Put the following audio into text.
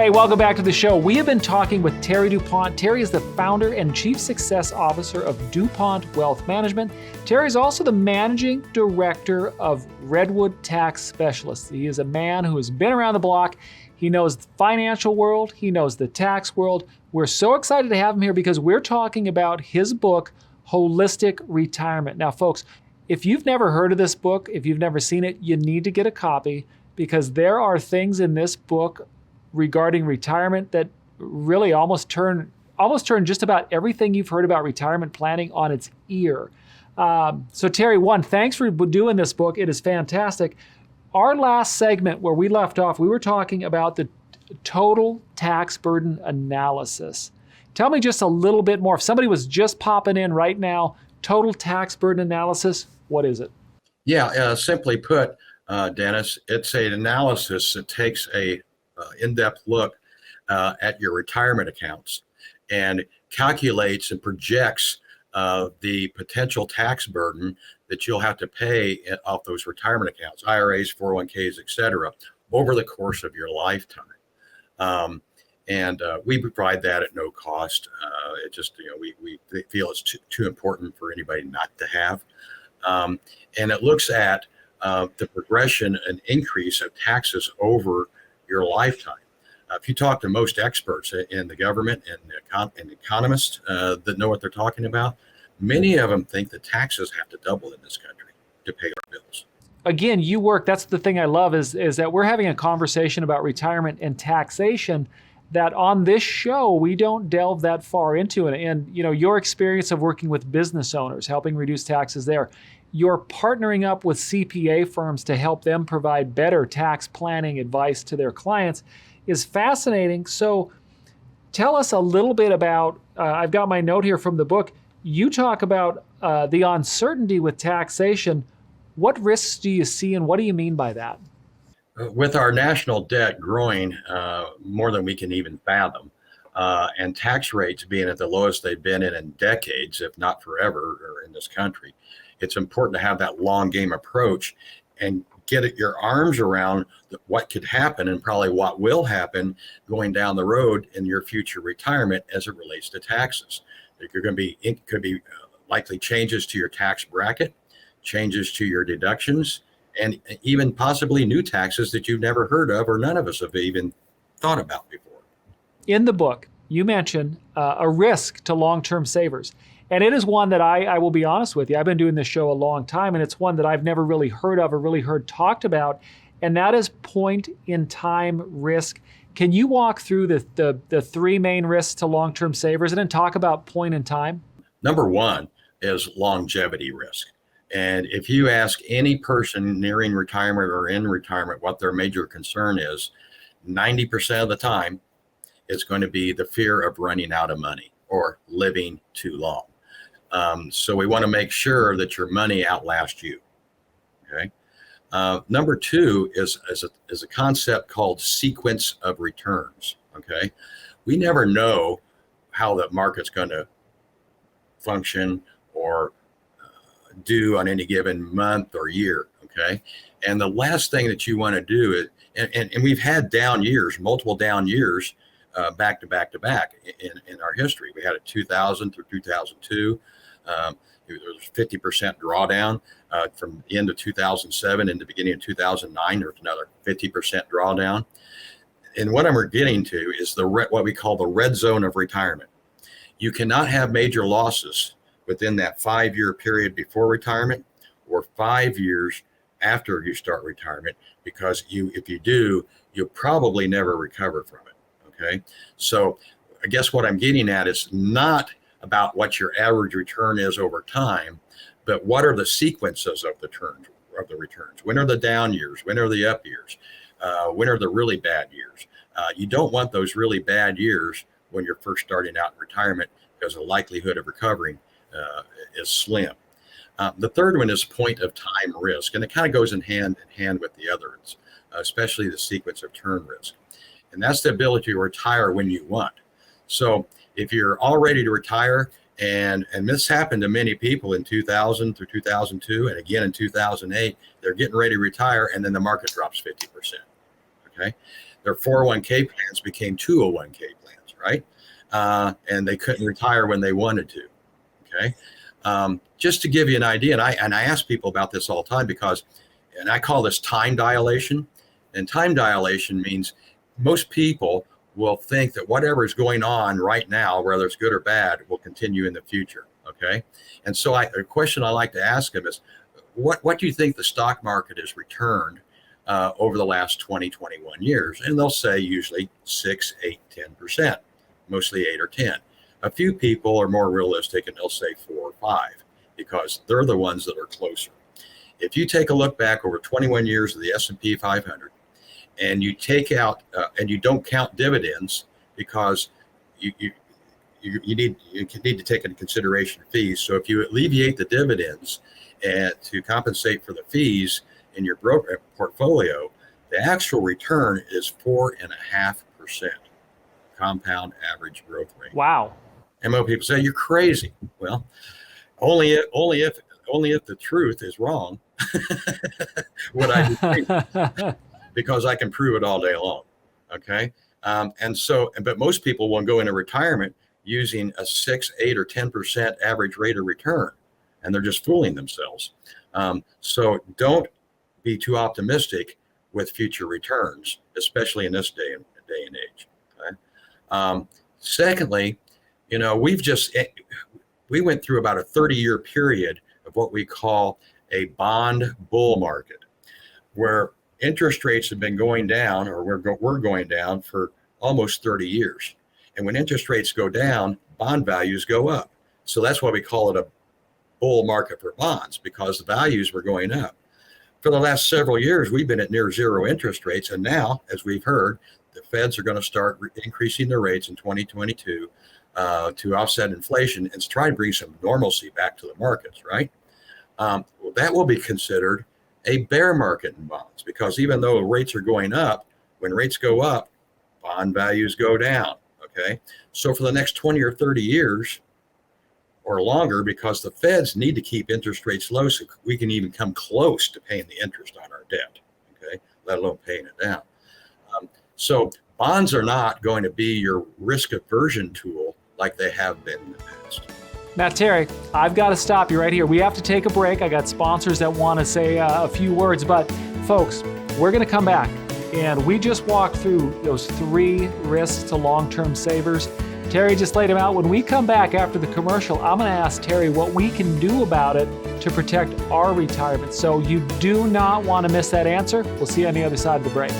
Hey, welcome back to the show. We have been talking with Terry DuPont. Terry is the founder and chief success officer of DuPont Wealth Management. Terry is also the managing director of Redwood Tax Specialists. He is a man who has been around the block. He knows the financial world. He knows the tax world. We're so excited to have him here because we're talking about his book, Holistic Retirement. Now, folks, if you've never heard of this book, if you've never seen it, you need to get a copy because there are things in this book regarding retirement that really almost turn just about everything you've heard about retirement planning on its ear. So Terry, thanks for doing this book. It is fantastic. Our last segment where we left off, we were talking about the total tax burden analysis. Tell me just a little bit more. If somebody was just popping in right now, total tax burden analysis, what is it? Yeah, simply put, Dennis, it's an analysis that takes a in-depth look at your retirement accounts and calculates and projects the potential tax burden that you'll have to pay off those retirement accounts, IRAs, 401ks, et cetera, over the course of your lifetime. And we provide that at no cost. It just, we feel it's too important for anybody not to have. And it looks at the progression and increase of taxes over your lifetime. If you talk to most experts in the government and economists that know what they're talking about, many of them think that taxes have to double in this country to pay our bills. Again, that's the thing I love is that we're having a conversation about retirement and taxation that on this show, we don't delve that far into it. And your experience of working with business owners, helping reduce taxes there, you're partnering up with CPA firms to help them provide better tax planning advice to their clients is fascinating. So tell us a little bit about, I've got my note here from the book. You talk about the uncertainty with taxation. What risks do you see and what do you mean by that? With our national debt growing more than we can even fathom, and tax rates being at the lowest they've been in decades, if not forever, in this country, it's important to have that long game approach and get your arms around what could happen and probably what will happen going down the road in your future retirement as it relates to taxes. It could be likely changes to your tax bracket, changes to your deductions, and even possibly new taxes that you've never heard of or none of us have even thought about before. In the book, you mention a risk to long-term savers. And it is one that I will be honest with you, I've been doing this show a long time, and it's one that I've never really heard of or really heard talked about, and that is point-in-time risk. Can you walk through the three main risks to long-term savers and then talk about point in time? Number one is longevity risk. And if you ask any person nearing retirement or in retirement what their major concern is, 90% of the time, it's going to be the fear of running out of money or living too long. So we want to make sure that your money outlasts you. Okay. Number two is a concept called sequence of returns. Okay. We never know how the market's going to function or do on any given month or year. Okay. And the last thing that you want to do is, and we've had down years, multiple down years, back to back to back in our history. We had a 2000 through 2002. There was 50% drawdown from the end of 2007 into the beginning of 2009. There was another 50% drawdown. And what I'm getting to is what we call the red zone of retirement. You cannot have major losses within that 5-year period before retirement or 5 years after you start retirement, because if you do, you'll probably never recover from it. Okay. So I guess what I'm getting at is not about what your average return is over time, but what are the sequences of the returns? When are the down years? When are the up years? When are the really bad years? You don't want those really bad years when you're first starting out in retirement, because the likelihood of recovering is slim. The third one is point of time risk, and it kind of goes in hand with the others, especially the sequence of turn risk. And that's the ability to retire when you want. So if you're all ready to retire, and this happened to many people in 2000 through 2002, and again in 2008, they're getting ready to retire, and then the market drops 50%. Okay, Their 401k plans became 201k plans, right? And they couldn't retire when they wanted to. Okay. Just to give you an idea, and I ask people about this all the time and I call this time dilation. And time dilation means most people will think that whatever is going on right now, whether it's good or bad, will continue in the future. Okay. And so a question I like to ask them is, what do you think the stock market has returned over the last 20, 21 years? And they'll say usually 6, 8, 10%, mostly 8 or 10. A few people are more realistic and they'll say 4 or 5 because they're the ones that are closer. If you take a look back over 21 years of the S&P 500 and you take out and you don't count dividends because you need to take into consideration fees. So if you alleviate the dividends and to compensate for the fees in your portfolio, the actual return is 4.5% compound average growth rate. Wow. And most people say you're crazy. Well, only if the truth is wrong would I agree, because I can prove it all day long. Okay. But most people will go into retirement using a 6, 8, or 10% average rate of return, and they're just fooling themselves. So don't be too optimistic with future returns, especially in this day and age. Okay? Secondly, we went through about a 30-year period of what we call a bond bull market, where interest rates have been going down, or we're going down for almost 30 years. And when interest rates go down, bond values go up. So that's why we call it a bull market for bonds, because the values were going up. For the last several years, we've been at near zero interest rates. And now, as we've heard, the Feds are going to start increasing their rates in 2022 to offset inflation and to try to bring some normalcy back to the markets, right? Well, that will be considered a bear market in bonds, because even though rates are going up, when rates go up, bond values go down. Okay. So for the next 20 or 30 years or longer, because the Feds need to keep interest rates low so we can even come close to paying the interest on our debt. Okay. Let alone paying it down. So bonds are not going to be your risk aversion tool like they have been in the past. Now, Terry, I've got to stop you right here. We have to take a break. I got sponsors that want to say a few words, but folks, we're going to come back. And we just walked through those 3 risks to long-term savers. Terry just laid them out. When we come back after the commercial, I'm going to ask Terry what we can do about it to protect our retirement. So you do not want to miss that answer. We'll see you on the other side of the break.